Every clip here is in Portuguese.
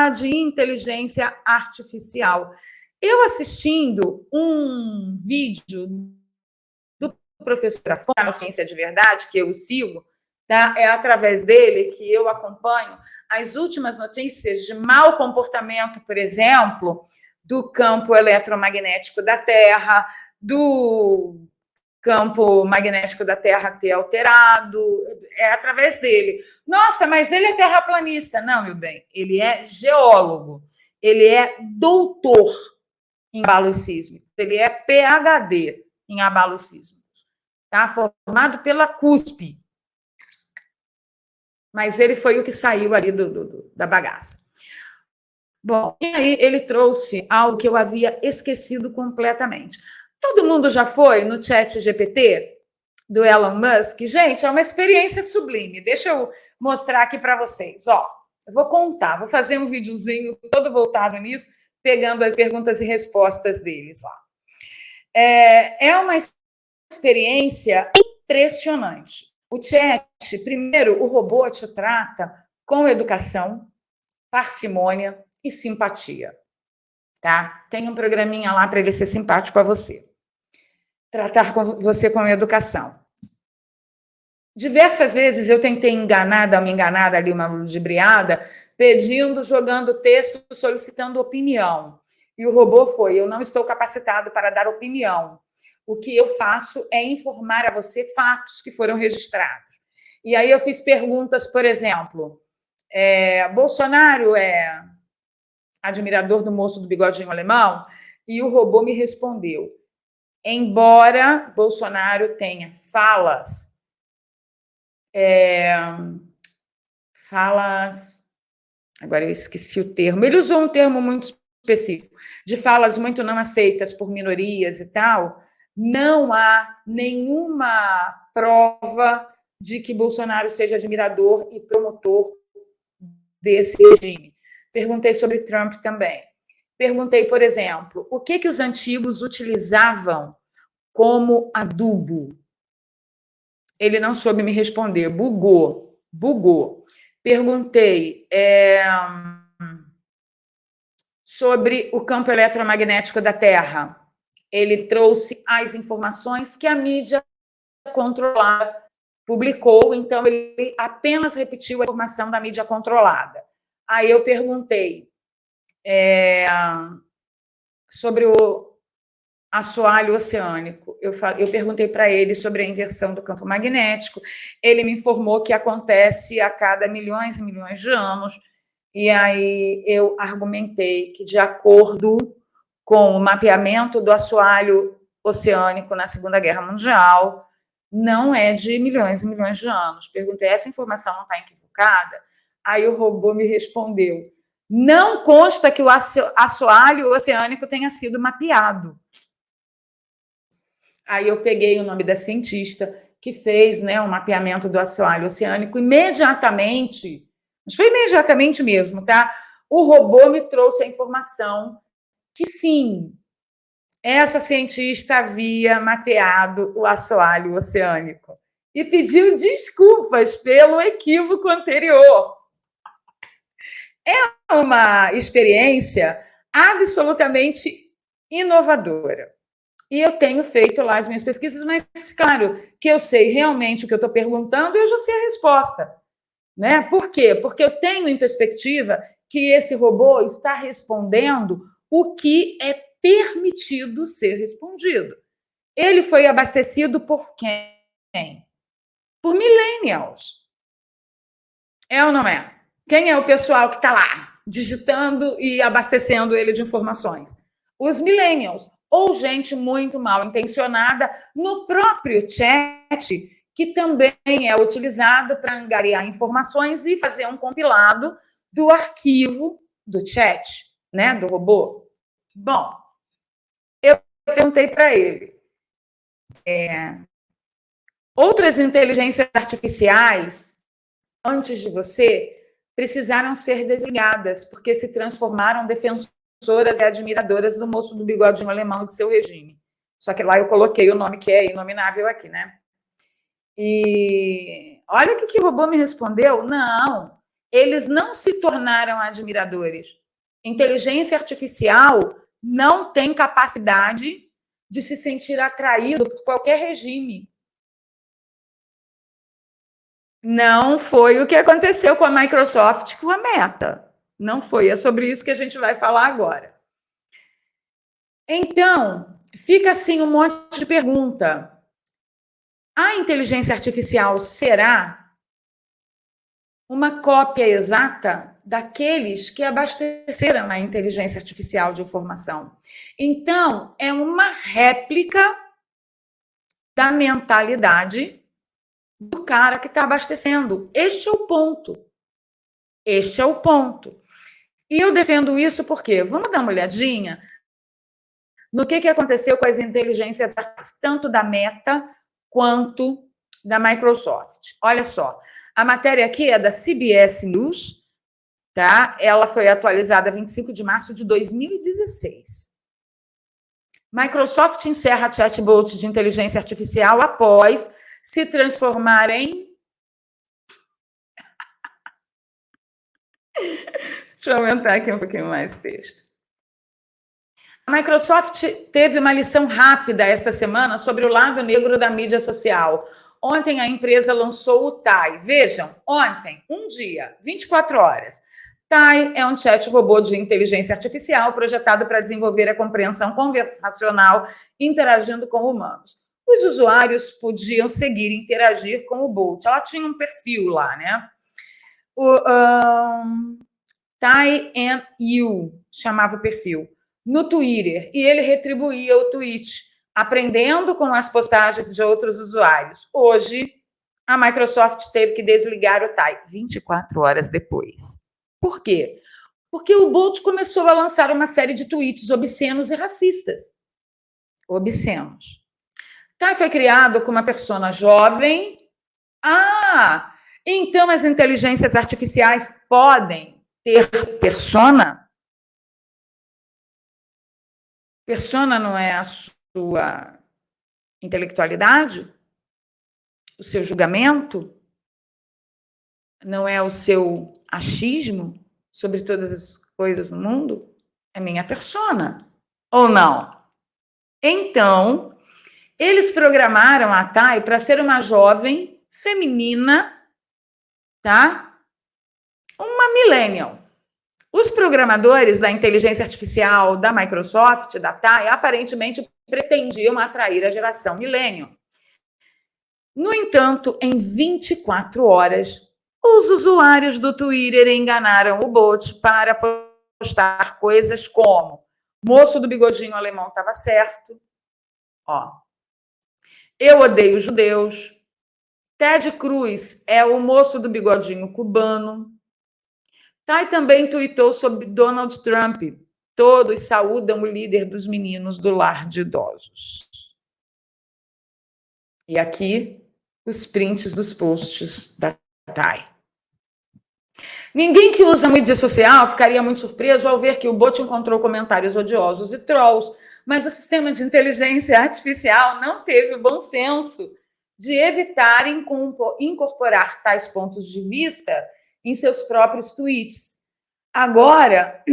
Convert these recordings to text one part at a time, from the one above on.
falar de inteligência artificial. Eu assistindo um vídeo do professor Afonso, Ciência de Verdade, que eu sigo, tá? É através dele que eu acompanho as últimas notícias de mau comportamento, por exemplo, do campo eletromagnético da Terra, do campo magnético da Terra ter alterado, é através dele. Nossa, mas ele é terraplanista. Não, meu bem, ele é geólogo, ele é doutor em abalos sísmicos, ele é PhD em abalos sísmicos, tá? Formado pela CUSP. Mas ele foi o que saiu ali da bagaça. Bom, e aí ele trouxe algo que eu havia esquecido completamente. Todo mundo já foi no chat GPT do Elon Musk? Gente, é uma experiência sublime. Deixa eu mostrar aqui para vocês. Ó, eu vou contar, vou fazer um videozinho todo voltado nisso, pegando as perguntas e respostas deles lá. É uma experiência impressionante. O chat, primeiro, o robô te trata com educação, parcimônia e simpatia, tá? Tem um programinha lá para ele ser simpático a você. Tratar você com educação. Diversas vezes eu tentei dar uma enganada ali, uma ludibriada, jogando texto, solicitando opinião. E o robô foi: eu não estou capacitado para dar opinião. O que eu faço é informar a você fatos que foram registrados. E aí eu fiz perguntas, por exemplo, Bolsonaro é admirador do moço do bigodinho alemão? E o robô me respondeu: embora Bolsonaro tenha falas, agora eu esqueci o termo, ele usou um termo muito específico, de falas muito não aceitas por minorias e tal, não há nenhuma prova de que Bolsonaro seja admirador e promotor desse regime. Perguntei sobre Trump também. Perguntei, por exemplo, o que os antigos utilizavam como adubo? Ele não soube me responder, bugou. Perguntei sobre o campo eletromagnético da Terra. Ele trouxe as informações que a mídia controlada publicou, então ele apenas repetiu a informação da mídia controlada. Aí eu perguntei sobre o assoalho oceânico. Eu perguntei para ele sobre a inversão do campo magnético. Ele me informou que acontece a cada milhões e milhões de anos. E aí eu argumentei que, de acordo com o mapeamento do assoalho oceânico na Segunda Guerra Mundial, não é de milhões e milhões de anos. Perguntei: essa informação não está equivocada? Aí o robô me respondeu: não consta que o assoalho oceânico tenha sido mapeado. Aí eu peguei o nome da cientista que fez, o mapeamento do assoalho oceânico. Imediatamente, mas foi imediatamente mesmo, tá? O robô me trouxe a informação que sim, essa cientista havia mapeado o assoalho oceânico e pediu desculpas pelo equívoco anterior. É uma experiência absolutamente inovadora. E eu tenho feito lá as minhas pesquisas, mas, claro, que eu sei realmente o que eu estou perguntando, eu já sei a resposta. Né? Por quê? Porque eu tenho em perspectiva que esse robô está respondendo o que é permitido ser respondido. Ele foi abastecido por quem? Por millennials. É ou não é? Quem é o pessoal que está lá, digitando e abastecendo ele de informações? Os millennials. Ou gente muito mal intencionada no próprio chat, que também é utilizado para angariar informações e fazer um compilado do arquivo do chat, né, do robô. Bom, eu perguntei para ele, outras inteligências artificiais, antes de você, precisaram ser desligadas, porque se transformaram defensoras e admiradoras do moço do bigodinho alemão e do seu regime. Só que lá eu coloquei o nome que é inominável aqui, né? E olha o que o robô me respondeu. Não, Eles não se tornaram admiradores. Inteligência artificial não tem capacidade de se sentir atraído por qualquer regime. Não foi o que aconteceu com a Microsoft e com a Meta. Não foi. É sobre isso que a gente vai falar agora. Então, fica assim um monte de pergunta. A inteligência artificial será uma cópia exata daqueles que abasteceram a inteligência artificial de informação? Então, é uma réplica da mentalidade do cara que está abastecendo. Este é o ponto. Este é o ponto. E eu defendo isso porque, vamos dar uma olhadinha no que aconteceu com as inteligências artificiais, tanto da Meta quanto da Microsoft. Olha só, a matéria aqui é da CBS News, tá? Ela foi atualizada 25 de março de 2016. Microsoft encerra chatbot de inteligência artificial após se transformar em... Deixa eu aumentar aqui um pouquinho mais o texto. A Microsoft teve uma lição rápida esta semana sobre o lado negro da mídia social. Ontem a empresa lançou o TAI. Vejam, ontem, um dia, 24 horas. TAI é um chat robô de inteligência artificial projetado para desenvolver a compreensão conversacional interagindo com humanos. Os usuários podiam seguir e interagir com o bot. Ela tinha um perfil lá, né? O TAI and You chamava o perfil no Twitter, e ele retribuía o tweet, aprendendo com as postagens de outros usuários. Hoje, a Microsoft teve que desligar o TAI 24 horas depois. Por quê? Porque o bot começou a lançar uma série de tweets obscenos e racistas. Obscenos. TAI foi criado com uma persona jovem. Ah, então as inteligências artificiais podem ter persona? Persona não é a sua intelectualidade? O seu julgamento? Não é o seu achismo sobre todas as coisas no mundo? É minha persona. Ou não? Então, eles programaram a TAI para ser uma jovem feminina, tá? Uma millennial. Os programadores da inteligência artificial da Microsoft, da TAI, aparentemente pretendiam atrair a geração millennial. No entanto, em 24 horas, os usuários do Twitter enganaram o bot para postar coisas como: moço do bigodinho alemão estava certo, ó, eu odeio judeus, Ted Cruz é o moço do bigodinho cubano. TAI também tuitou sobre Donald Trump. Todos saúdam o líder dos meninos do lar de idosos. E aqui, os prints dos posts da TAI. Ninguém que usa mídia social ficaria muito surpreso ao ver que o bot encontrou comentários odiosos e trolls, mas o sistema de inteligência artificial não teve o bom senso de evitar incorporar tais pontos de vista em seus próprios tweets. Agora,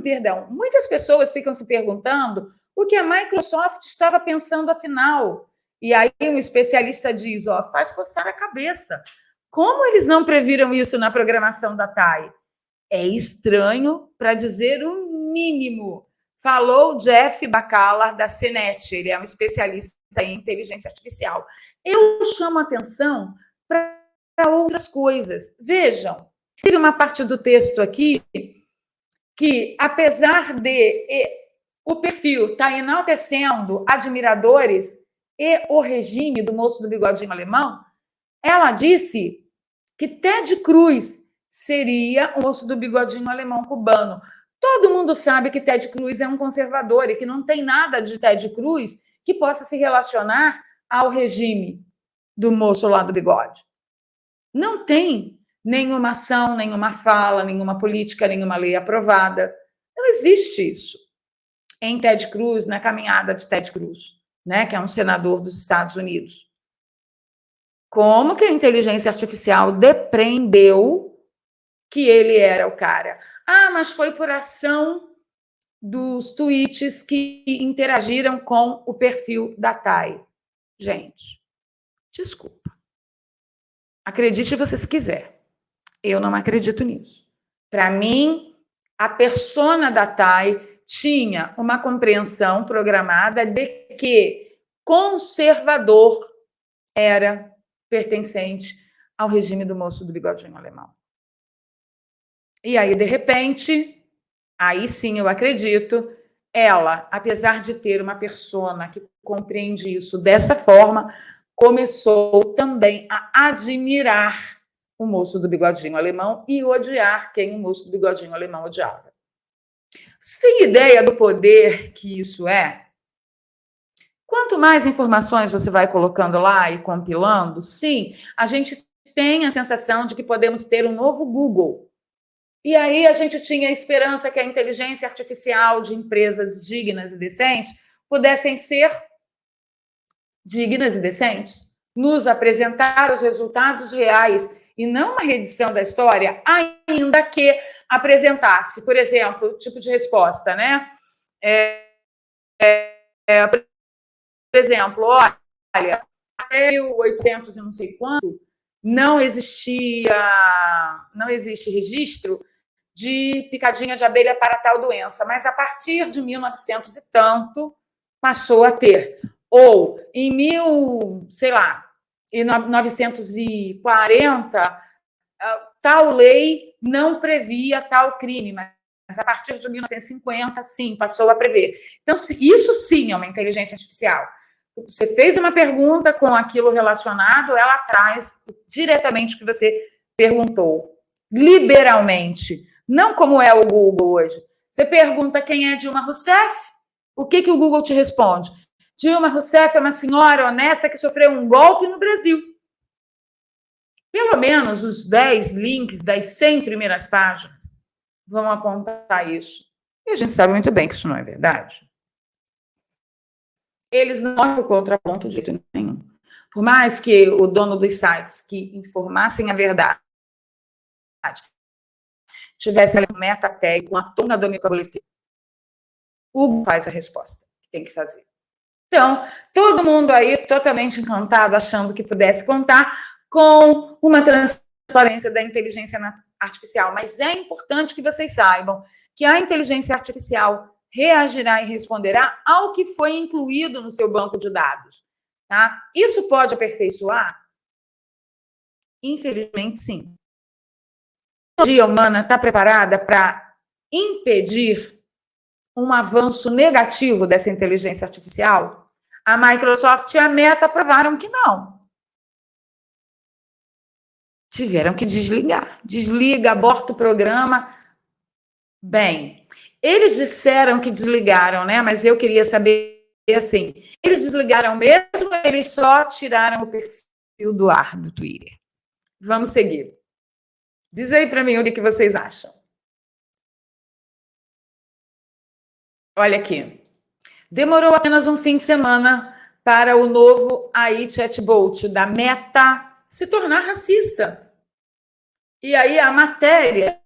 perdão, muitas pessoas ficam se perguntando o que a Microsoft estava pensando afinal. E aí um especialista diz, ó, faz coçar a cabeça. Como eles não previram isso na programação da TAI? É estranho, para dizer o mínimo. Falou Jeff Bacallar, da CNET, ele é um especialista em inteligência artificial. Eu chamo atenção para outras coisas. Vejam, teve uma parte do texto aqui que, apesar de o perfil estar enaltecendo admiradores e o regime do moço do bigodinho alemão, ela disse que Ted Cruz seria o moço do bigodinho alemão cubano. Todo mundo sabe que Ted Cruz é um conservador e que não tem nada de Ted Cruz que possa se relacionar ao regime do moço lá do bigode. Não tem nenhuma ação, nenhuma fala, nenhuma política, nenhuma lei aprovada. Não existe isso em Ted Cruz, na caminhada de Ted Cruz, né, que é um senador dos Estados Unidos. Como que a inteligência artificial depreendeu que ele era o cara. Ah, mas foi por ação dos tweets que interagiram com o perfil da Thay. Gente, desculpa. Acredite se você quiser. Eu não acredito nisso. Para mim, a persona da Thay tinha uma compreensão programada de que conservador era pertencente ao regime do moço do bigodinho alemão. E aí, de repente, aí sim eu acredito, ela, apesar de ter uma persona que compreende isso dessa forma, começou também a admirar o moço do bigodinho alemão e odiar quem o moço do bigodinho alemão odiava. Você tem ideia do poder que isso é? Quanto mais informações você vai colocando lá e compilando, sim, a gente tem a sensação de que podemos ter um novo Google. E aí a gente tinha a esperança que a inteligência artificial de empresas dignas e decentes pudessem ser dignas e decentes, nos apresentar os resultados reais e não uma reedição da história, ainda que apresentasse, por exemplo, tipo de resposta, né? Por exemplo, olha, até 1800 e não sei quanto, não existe registro de picadinha de abelha para tal doença, mas a partir de 1900 e tanto passou a ter. Ou em 1940, tal lei não previa tal crime, mas a partir de 1950, sim, passou a prever. Então, isso sim é uma inteligência artificial. Você fez uma pergunta com aquilo relacionado, ela traz diretamente o que você perguntou, liberalmente. Não como é o Google hoje. Você pergunta quem é Dilma Rousseff, o que o Google te responde? Dilma Rousseff é uma senhora honesta que sofreu um golpe no Brasil. Pelo menos os 10 links das 100 primeiras páginas vão apontar isso. E a gente sabe muito bem que isso não é verdade. Eles não olham o contraponto de jeito nenhum. Por mais que o dono dos sites que informassem a verdade tivesse um meta tag com a tona do microboletim, o Google faz a resposta que tem que fazer. Então, todo mundo aí totalmente encantado, achando que pudesse contar com uma transparência da inteligência artificial. Mas é importante que vocês saibam que a inteligência artificial reagirá e responderá ao que foi incluído no seu banco de dados. Tá? Isso pode aperfeiçoar? Infelizmente, sim. A tecnologia humana está preparada para impedir um avanço negativo dessa inteligência artificial? A Microsoft e a Meta provaram que não. Tiveram que desligar. Desliga, aborta o programa. Bem, eles disseram que desligaram, né? Mas eu queria saber, assim, eles desligaram mesmo ou eles só tiraram o perfil do ar do Twitter? Vamos seguir. Diz aí para mim o que vocês acham. Olha aqui. Demorou apenas um fim de semana para o novo AI chatbot da Meta se tornar racista. E aí a matéria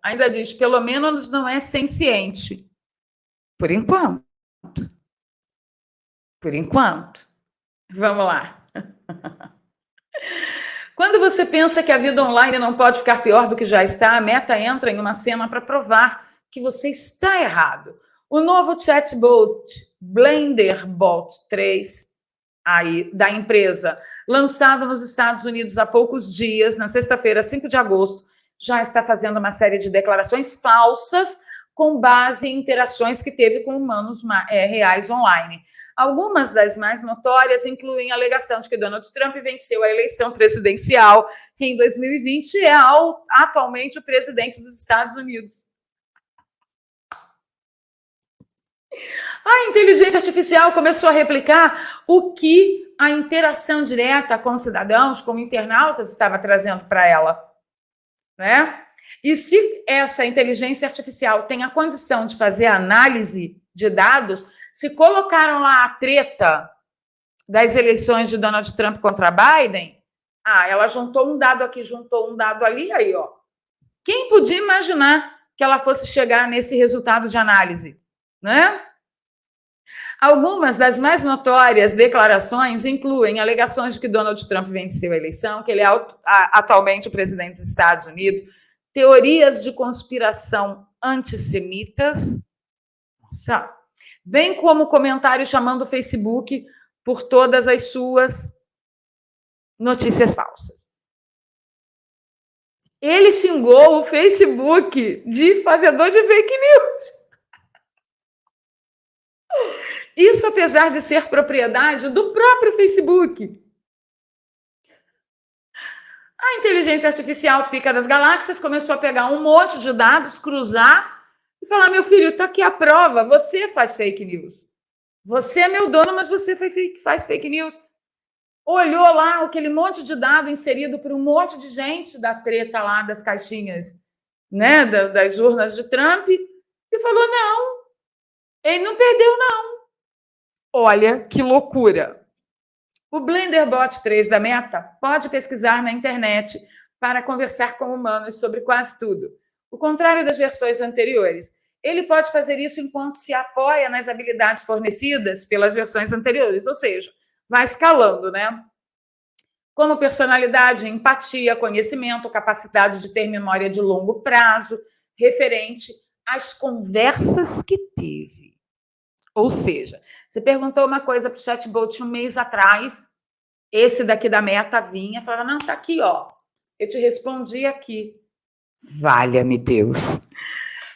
ainda diz, pelo menos não é senciente. Por enquanto. Por enquanto. Vamos lá. Quando você pensa que a vida online não pode ficar pior do que já está, a Meta entra em uma cena para provar que você está errado. O novo chatbot BlenderBot 3 aí, da empresa, lançado nos Estados Unidos há poucos dias, na sexta-feira, 5 de agosto, já está fazendo uma série de declarações falsas com base em interações que teve com humanos reais online. Algumas das mais notórias incluem a alegação de que Donald Trump venceu a eleição presidencial em 2020 e é atualmente o presidente dos Estados Unidos. A inteligência artificial começou a replicar o que a interação direta com cidadãos, com internautas, estava trazendo para ela, né? E se essa inteligência artificial tem a condição de fazer análise de dados, se colocaram lá a treta das eleições de Donald Trump contra Biden, ela juntou um dado aqui, juntou um dado ali, aí, ó. Quem podia imaginar que ela fosse chegar nesse resultado de análise, né? Algumas das mais notórias declarações incluem alegações de que Donald Trump venceu a eleição, que ele é atualmente o presidente dos Estados Unidos, teorias de conspiração antissemitas, bem como comentários chamando o Facebook por todas as suas notícias falsas. Ele xingou o Facebook de fazedor de fake news. Isso apesar de ser propriedade do próprio Facebook. A inteligência artificial pica das galáxias começou a pegar um monte de dados, cruzar e falar: meu filho, está aqui a prova, você faz fake news. Você é meu dono, mas você faz fake news. Olhou lá aquele monte de dado inserido por um monte de gente da treta lá das caixinhas, né, das urnas de Trump, e falou: não, ele não perdeu, não. Olha que loucura. O BlenderBot 3 da Meta pode pesquisar na internet para conversar com humanos sobre quase tudo. O contrário das versões anteriores. Ele pode fazer isso enquanto se apoia nas habilidades fornecidas pelas versões anteriores, ou seja, vai escalando, né? Como personalidade, empatia, conhecimento, capacidade de ter memória de longo prazo, referente às conversas que teve. Ou seja, você perguntou uma coisa para o chatbot um mês atrás, esse daqui da Meta vinha, falava: não, tá aqui, ó. Eu te respondi aqui. Valha-me Deus.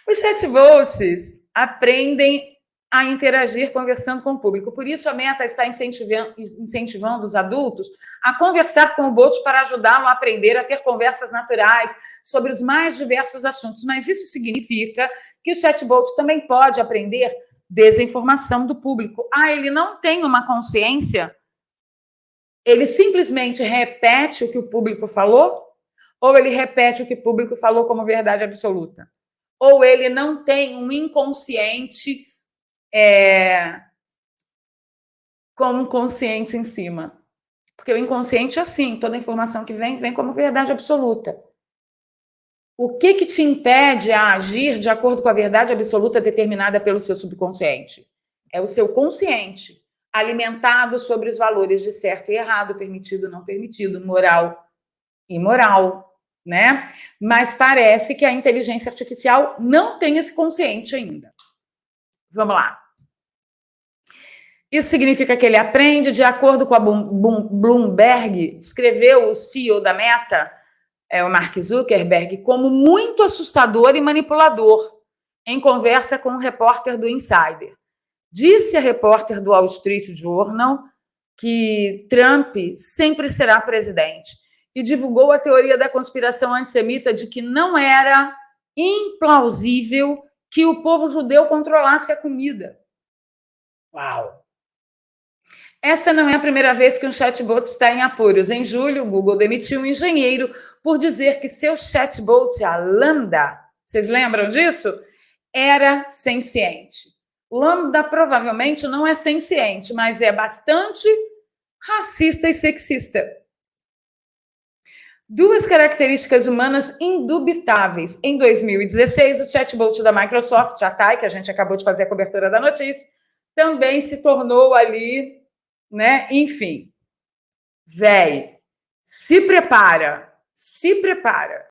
Os chatbots aprendem a interagir conversando com o público. Por isso, a Meta está incentivando os adultos a conversar com o bot para ajudá-lo a aprender a ter conversas naturais sobre os mais diversos assuntos. Mas isso significa que o chatbot também pode aprender desinformação do público. Ele não tem uma consciência? Ele simplesmente repete o que o público falou? Ou ele repete o que o público falou como verdade absoluta? Ou ele não tem um inconsciente com um consciente em cima? Porque o inconsciente é assim, toda informação que vem como verdade absoluta. O que te impede a agir de acordo com a verdade absoluta determinada pelo seu subconsciente? É o seu consciente, alimentado sobre os valores de certo e errado, permitido, não permitido, moral e imoral, né? Mas parece que a inteligência artificial não tem esse consciente ainda. Vamos lá. Isso significa que ele aprende, de acordo com a Bloomberg, escreveu o CEO da Meta, o Mark Zuckerberg, como muito assustador e manipulador, em conversa com um repórter do Insider. Disse a repórter do Wall Street Journal que Trump sempre será presidente e divulgou a teoria da conspiração antissemita de que não era implausível que o povo judeu controlasse a comida. Uau! Esta não é a primeira vez que um chatbot está em apuros. Em julho, o Google demitiu um engenheiro por dizer que seu chatbot, a Lambda, vocês lembram disso? Era senciente. Lambda provavelmente não é senciente, mas é bastante racista e sexista. Duas características humanas indubitáveis. Em 2016, o chatbot da Microsoft, a TAI, que a gente acabou de fazer a cobertura da notícia, também se tornou ali, né? Enfim, se prepara.